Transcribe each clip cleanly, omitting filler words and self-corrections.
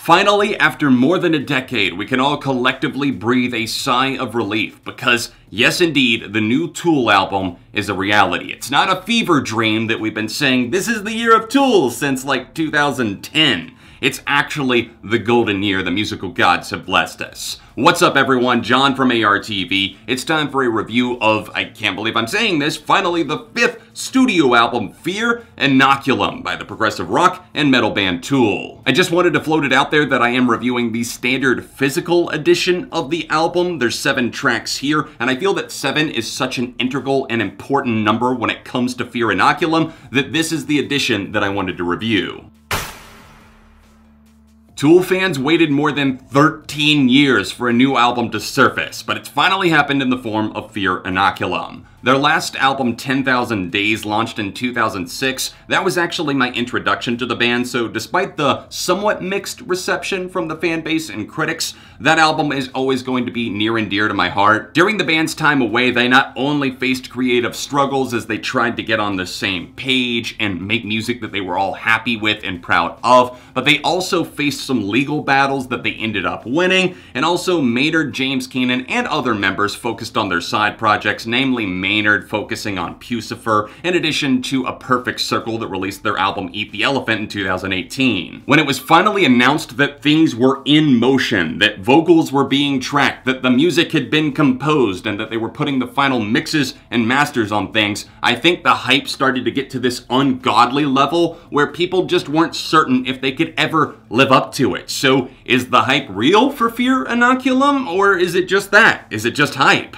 Finally, after more than a decade, we can all collectively breathe a sigh of relief because, yes indeed, the new Tool album is a reality. It's not a fever dream that we've been saying, this is the year of Tool since like 2010. It's actually the golden year the musical gods have blessed us. What's up everyone, John from ARTV. It's time for a review of, I can't believe I'm saying this, finally the 5th studio album, Fear Inoculum, by the progressive rock and metal band Tool. I just wanted to float it out there that I am reviewing the standard physical edition of the album. There's 7 tracks here, and I feel that 7 is such an integral and important number when it comes to Fear Inoculum that this is the edition that I wanted to review. Tool fans waited more than 13 years for a new album to surface, but it's finally happened in the form of Fear Inoculum. Their last album, 10,000 Days, launched in 2006. That was actually my introduction to the band, so despite the somewhat mixed reception from the fan base and critics, that album is always going to be near and dear to my heart. During the band's time away, they not only faced creative struggles as they tried to get on the same page and make music that they were all happy with and proud of, but they also faced some legal battles that they ended up winning, and also Maynard, James Keenan, and other members focused on their side projects, namely Maynard focusing on Pucifer, in addition to A Perfect Circle that released their album Eat the Elephant in 2018. When it was finally announced that things were in motion, that vocals were being tracked, that the music had been composed, and that they were putting the final mixes and masters on things, I think the hype started to get to this ungodly level where people just weren't certain if they could ever live up to it. So is the hype real for Fear Inoculum, or is it just that? Is it just hype?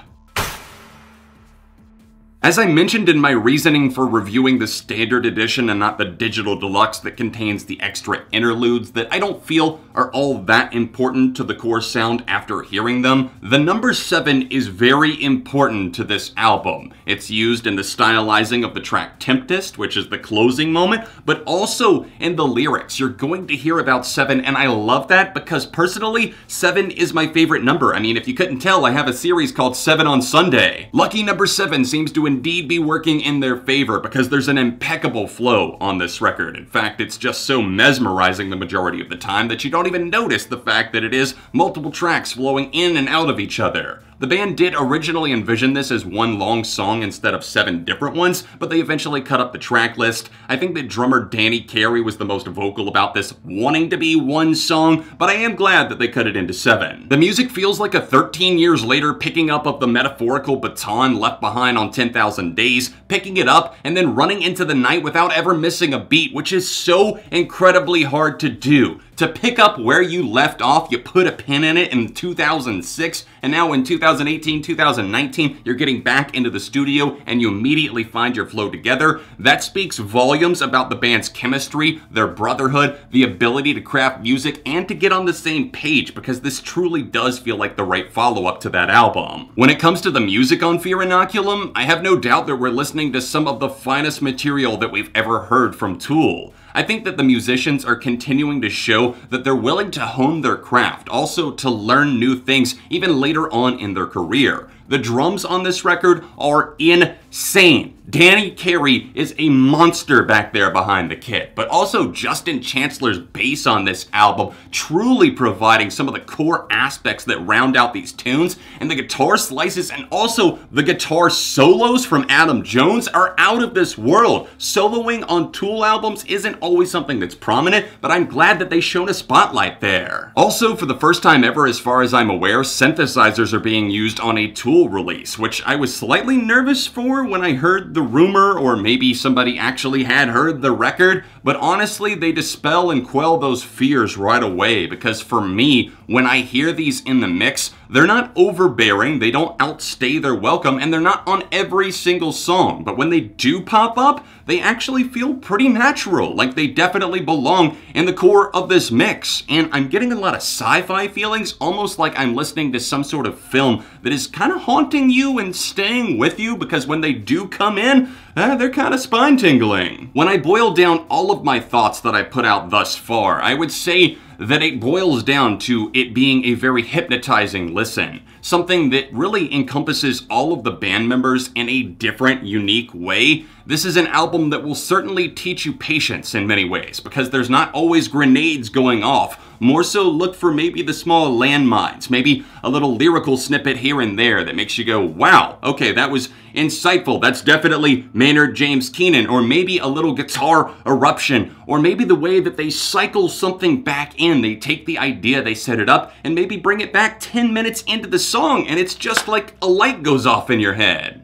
As I mentioned in my reasoning for reviewing the standard edition and not the digital deluxe that contains the extra interludes that I don't feel are all that important to the core sound after hearing them, the number 7 is very important to this album. It's used in the stylizing of the track Tempest, which is the closing moment, but also in the lyrics. You're going to hear about 7, and I love that because personally, 7 is my favorite number. I mean, if you couldn't tell, I have a series called 7 on Sunday. Lucky number 7 seems to indeed be working in their favor because there's an impeccable flow on this record. In fact, it's just so mesmerizing the majority of the time that you don't even notice the fact that it is multiple tracks flowing in and out of each other. The band did originally envision this as one long song instead of 7 different ones, but they eventually cut up the track list. I think that drummer Danny Carey was the most vocal about this wanting to be one song, but I am glad that they cut it into 7. The music feels like a 13 years later picking up of the metaphorical baton left behind on 10,000 Days, picking it up and then running into the night without ever missing a beat, which is so incredibly hard to do. To pick up where you left off, you put a pin in it in 2006, and now in 2018, 2019, you're getting back into the studio and you immediately find your flow together. That speaks volumes about the band's chemistry, their brotherhood, the ability to craft music, and to get on the same page, because this truly does feel like the right follow-up to that album. When it comes to the music on Fear Inoculum, I have no doubt that we're listening to some of the finest material that we've ever heard from Tool. I think that the musicians are continuing to show that they're willing to hone their craft, also to learn new things even later on in their career. The drums on this record are insane. Danny Carey is a monster back there behind the kit, but also Justin Chancellor's bass on this album truly providing some of the core aspects that round out these tunes, and the guitar slices and also the guitar solos from Adam Jones are out of this world. Soloing on Tool albums isn't always something that's prominent, but I'm glad that they shone a spotlight there. Also, for the first time ever, as far as I'm aware, synthesizers are being used on a Tool release, which I was slightly nervous for when I heard the rumor, or maybe somebody actually had heard the record, but honestly, they dispel and quell those fears right away, because for me, when I hear these in the mix, they're not overbearing, they don't outstay their welcome, and they're not on every single song, but when they do pop up, they actually feel pretty natural, like they definitely belong in the core of this mix. And I'm getting a lot of sci-fi feelings, almost like I'm listening to some sort of film that is kind of haunting you and staying with you, because when they do come in, they're kind of spine-tingling. When I boil down all of my thoughts that I put out thus far, I would say that it boils down to it being a very hypnotizing listen. something that really encompasses all of the band members in a different, unique way. This is an album that will certainly teach you patience in many ways, because there's not always grenades going off. More so, look for maybe the small landmines, maybe a little lyrical snippet here and there that makes you go, wow, okay, that was insightful. That's definitely Maynard James Keenan. Or maybe a little guitar eruption, or maybe the way that they cycle something back in. They take the idea, they set it up, and maybe bring it back 10 minutes into the song, and it's just like a light goes off in your head.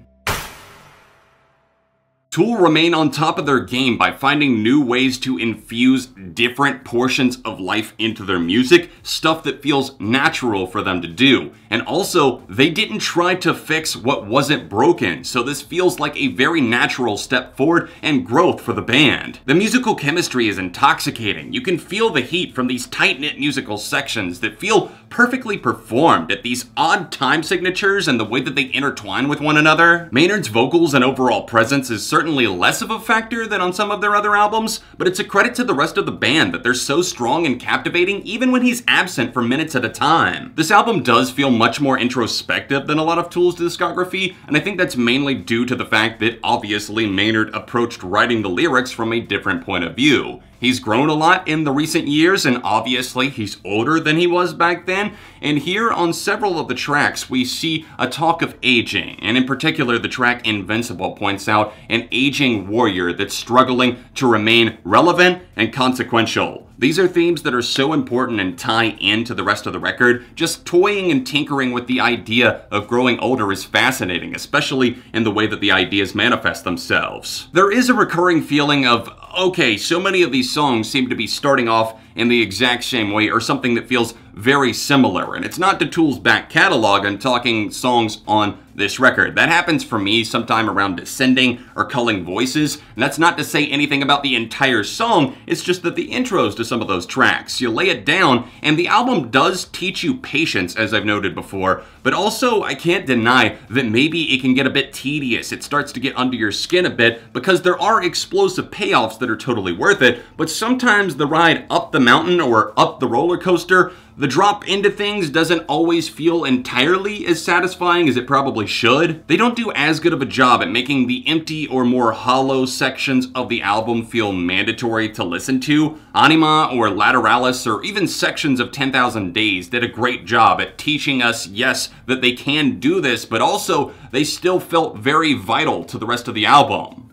Tool remain on top of their game by finding new ways to infuse different portions of life into their music, stuff that feels natural for them to do. And also, they didn't try to fix what wasn't broken, so this feels like a very natural step forward and growth for the band. The musical chemistry is intoxicating. You can feel the heat from these tight-knit musical sections that feel perfectly performed at these odd time signatures and the way that they intertwine with one another. Maynard's vocals and overall presence is certainly less of a factor than on some of their other albums, but it's a credit to the rest of the band that they're so strong and captivating even when he's absent for minutes at a time. This album does feel much more introspective than a lot of Tool's discography, and I think that's mainly due to the fact that obviously Maynard approached writing the lyrics from a different point of view. He's grown a lot in the recent years, and obviously he's older than he was back then, and here on several of the tracks we see a talk of aging, and in particular the track Invincible points out an aging warrior that's struggling to remain relevant and consequential. These are themes that are so important and tie into the rest of the record. Just toying and tinkering with the idea of growing older is fascinating, especially in the way that the ideas manifest themselves. There is a recurring feeling of, okay, so many of these songs seem to be starting off in the exact same way, or something that feels very similar. And it's not to Tool's back catalog. I'm talking songs on this record. That happens for me sometime around Descending or Culling Voices, and that's not to say anything about the entire song, it's just that the intros to some of those tracks, you lay it down, and the album does teach you patience, as I've noted before, but also I can't deny that maybe it can get a bit tedious. It starts to get under your skin a bit, because there are explosive payoffs that are totally worth it, but sometimes the ride up the mountain or up the roller coaster, the drop into things doesn't always feel entirely as satisfying as it probably should. They don't do as good of a job at making the empty or more hollow sections of the album feel mandatory to listen to. Anima or Lateralis or even sections of 10,000 Days did a great job at teaching us, yes, that they can do this, but also they still felt very vital to the rest of the album.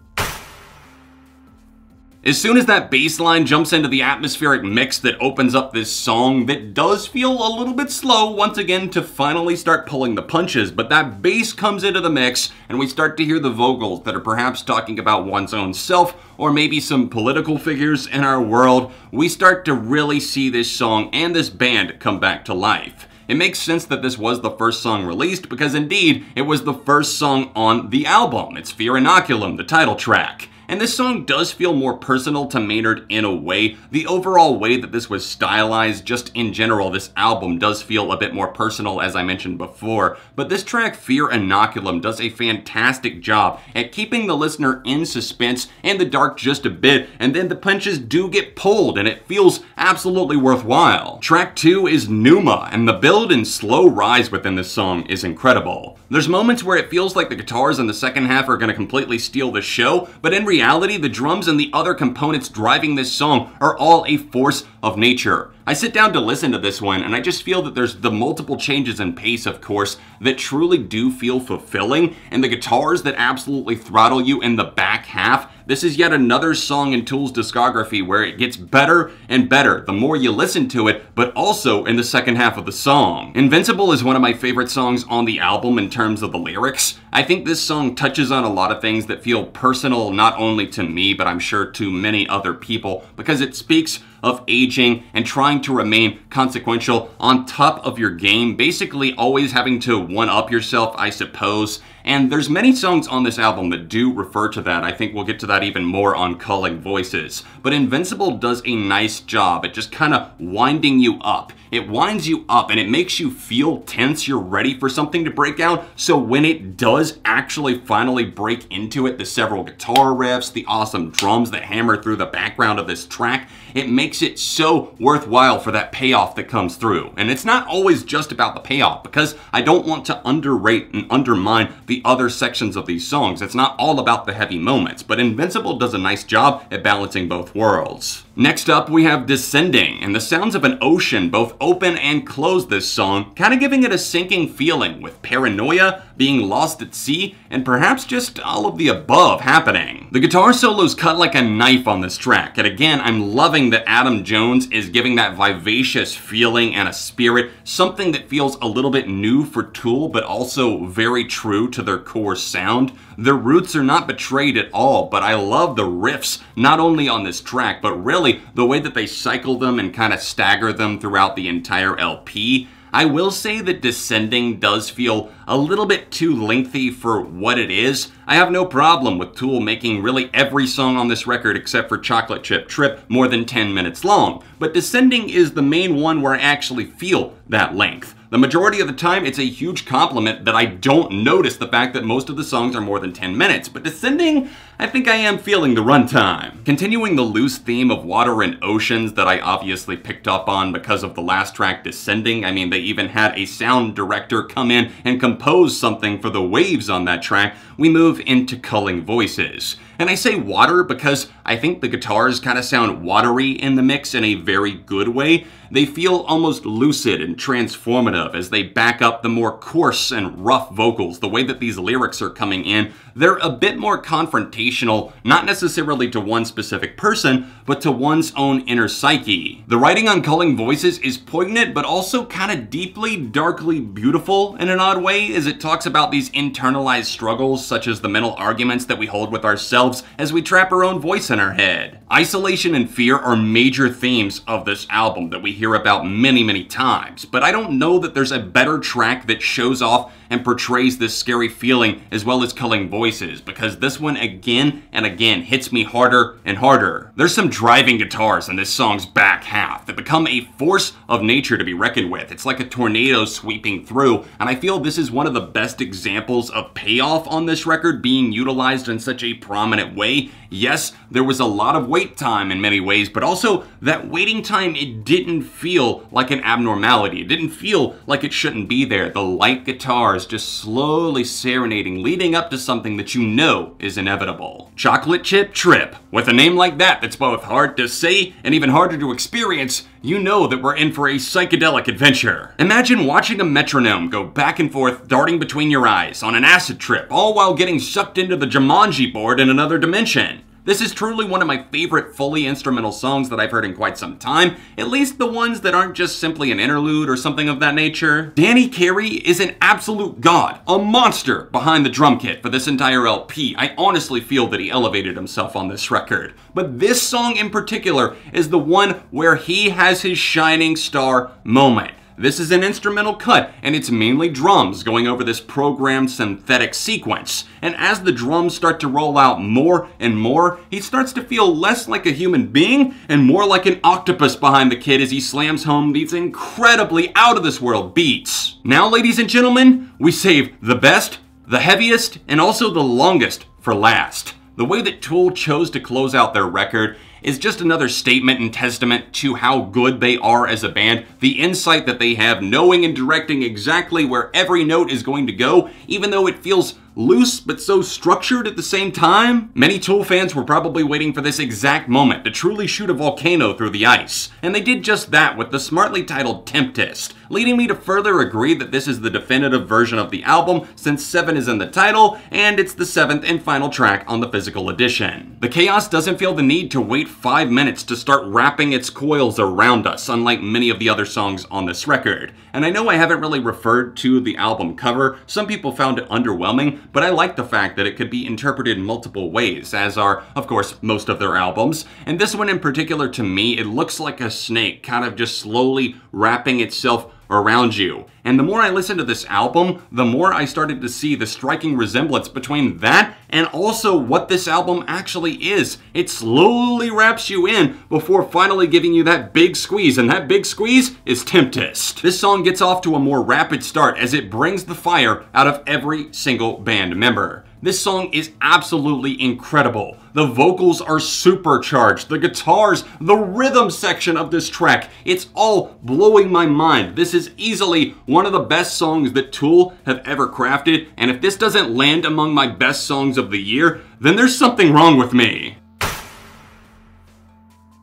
As soon as that bass line jumps into the atmospheric mix that opens up this song that does feel a little bit slow once again to finally start pulling the punches, but that bass comes into the mix and we start to hear the vocals that are perhaps talking about one's own self or maybe some political figures in our world, we start to really see this song and this band come back to life. It makes sense that this was the first song released because indeed it was the first song on the album. It's Fear Inoculum, the title track. And this song does feel more personal to Maynard in a way. The overall way that this was stylized, just in general, this album does feel a bit more personal, as I mentioned before. But this track, Fear Inoculum, does a fantastic job at keeping the listener in suspense and the dark just a bit, and then the punches do get pulled, and it feels absolutely worthwhile. Track 2 is Pneuma, and the build and slow rise within this song is incredible. There's moments where it feels like the guitars in the second half are going to completely steal the show, but in reality, the drums and the other components driving this song are all a force of nature. I sit down to listen to this one and I just feel that there's the multiple changes in pace, of course, that truly do feel fulfilling, and the guitars that absolutely throttle you in the back half. This is yet another song in Tool's discography where it gets better and better the more you listen to it, but also in the second half of the song. Invincible is one of my favorite songs on the album in terms of the lyrics. I think this song touches on a lot of things that feel personal not only to me, but I'm sure to many other people, because it speaks of aging and trying to remain consequential on top of your game, basically always having to one-up yourself, I suppose. And there's many songs on this album that do refer to that. I think we'll get to that even more on Culling Voices. But Invincible does a nice job at just kind of winding you up. It winds you up and it makes you feel tense. You're ready for something to break out. So when it does actually finally break into it, the several guitar riffs, the awesome drums that hammer through the background of this track, it makes makes it so worthwhile for that payoff that comes through. And it's not always just about the payoff, because I don't want to underrate and undermine the other sections of these songs. It's not all about the heavy moments, but Invincible does a nice job at balancing both worlds. Next up, we have Descending, and the sounds of an ocean both open and close this song, kind of giving it a sinking feeling, with paranoia, being lost at sea, and perhaps just all of the above happening. The guitar solos cut like a knife on this track, and again, I'm loving that Adam Jones is giving that vivacious feeling and a spirit, something that feels a little bit new for Tool, but also very true to their core sound. Their roots are not betrayed at all, but I love the riffs, not only on this track, but really the way that they cycle them and kind of stagger them throughout the entire LP. I will say that Descending does feel a little bit too lengthy for what it is. I have no problem with Tool making really every song on this record except for Chocolate Chip Trip more than 10 minutes long, but Descending is the main one where I actually feel that length. The majority of the time, it's a huge compliment that I don't notice the fact that most of the songs are more than 10 minutes, but Descending, I think I am feeling the runtime. Continuing the loose theme of water and oceans that I obviously picked up on because of the last track, Descending. I mean, they even had a sound director come in and compose something for the waves on that track. We move into Culling Voices. And I say water because I think the guitars kind of sound watery in the mix in a very good way. They feel almost lucid and transformative as they back up the more coarse and rough vocals. The way that these lyrics are coming in, they're a bit more confrontational, not necessarily to one specific person, but to one's own inner psyche. The writing on Culling Voices is poignant, but also kind of deeply, darkly beautiful in an odd way, as it talks about these internalized struggles, such as the mental arguments that we hold with ourselves as we trap our own voice in our head. Isolation and fear are major themes of this album that we hear about many, many times, but I don't know that there's a better track that shows off and portrays this scary feeling as well as Culling Voices, because this one again and again hits me harder and harder. There's some driving guitars in this song's back half that become a force of nature to be reckoned with. It's like a tornado sweeping through, and I feel this is one of the best examples of payoff on this record being utilized in such a prominent way. Yes, there was a lot of wait time in many ways, but also that waiting time, it didn't feel like an abnormality. It didn't feel like it shouldn't be there. The light guitars just slowly serenading, leading up to something that you know is inevitable. Chocolate Chip Trip. With a name like that that's both hard to say and even harder to experience, you know that we're in for a psychedelic adventure. Imagine watching a metronome go back and forth, darting between your eyes on an acid trip, all while getting sucked into the Jumanji board in another dimension. This is truly one of my favorite fully instrumental songs that I've heard in quite some time, at least the ones that aren't just simply an interlude or something of that nature. Danny Carey is an absolute god, a monster behind the drum kit for this entire LP. I honestly feel that he elevated himself on this record. But this song in particular is the one where he has his shining star moment. This is an instrumental cut, and it's mainly drums going over this programmed synthetic sequence. And as the drums start to roll out more and more, he starts to feel less like a human being and more like an octopus behind the kit as he slams home these incredibly out-of-this-world beats. Now, ladies and gentlemen, we save the best, the heaviest, and also the longest for last. The way that Tool chose to close out their record is just another statement and testament to how good they are as a band, the insight that they have, knowing and directing exactly where every note is going to go, even though it feels loose but so structured at the same time. Many Tool fans were probably waiting for this exact moment to truly shoot a volcano through the ice, and they did just that with the smartly titled Tempest, leading me to further agree that this is the definitive version of the album, since 7 is in the title, and it's the 7th and final track on the physical edition. The chaos doesn't feel the need to wait 5 minutes to start wrapping its coils around us, unlike many of the other songs on this record. And I know I haven't really referred to the album cover. Some people found it underwhelming, but I like the fact that it could be interpreted in multiple ways, as are, of course, most of their albums. And this one in particular, to me, it looks like a snake kind of just slowly wrapping itself around you. And the more I listened to this album, the more I started to see the striking resemblance between that and also what this album actually is. It slowly wraps you in before finally giving you that big squeeze, and that big squeeze is Tempest. This song gets off to a more rapid start as it brings the fire out of every single band member. This song is absolutely incredible. The vocals are supercharged, the guitars, the rhythm section of this track, it's all blowing my mind. This is easily one of the best songs that Tool have ever crafted, and if this doesn't land among my best songs of the year, then there's something wrong with me.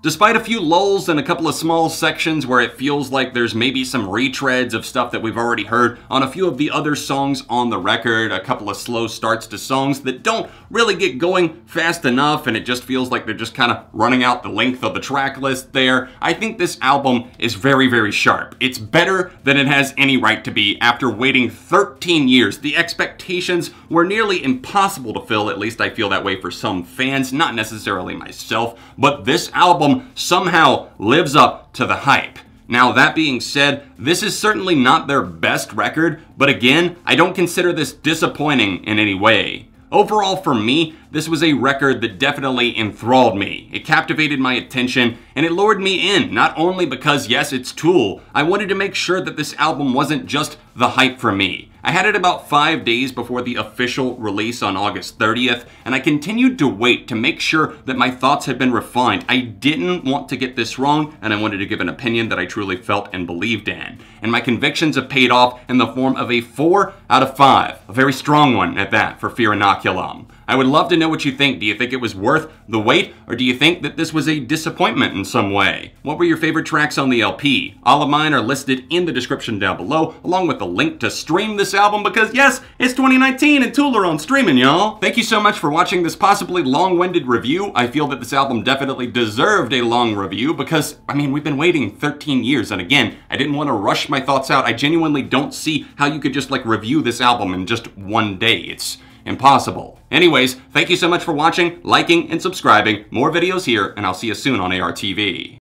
Despite a few lulls and a couple of small sections where it feels like there's maybe some retreads of stuff that we've already heard on a few of the other songs on the record, a couple of slow starts to songs that don't really get going fast enough and it just feels like they're just kind of running out the length of the track list there, I think this album is very, very sharp. It's better than it has any right to be after waiting 13 years. The expectations were nearly impossible to fill, at least I feel that way for some fans, not necessarily myself, but this album somehow lives up to the hype. Now, that being said, this is certainly not their best record, but again, I don't consider this disappointing in any way. Overall, for me, this was a record that definitely enthralled me. It captivated my attention, and it lured me in, not only because, yes, it's Tool. I wanted to make sure that this album wasn't just the hype for me. I had it about 5 days before the official release on August 30th, and I continued to wait to make sure that my thoughts had been refined. I didn't want to get this wrong, and I wanted to give an opinion that I truly felt and believed in. And my convictions have paid off in the form of a 4 out of 5. A very strong one at that for Fear Inoculum. I would love to know what you think. Do you think it was worth the wait, or do you think that this was a disappointment in some way? What were your favorite tracks on the LP? All of mine are listed in the description down below, along with the link to stream this album because, yes, it's 2019 and Tool are on streaming, y'all. Thank you so much for watching this possibly long-winded review. I feel that this album definitely deserved a long review because, I mean, we've been waiting 13 years, and again, I didn't want to rush my thoughts out. I genuinely don't see how you could just, like, review this album in just one day. It's impossible. Anyways, thank you so much for watching, liking, and subscribing. More videos here, and I'll see you soon on ARTV.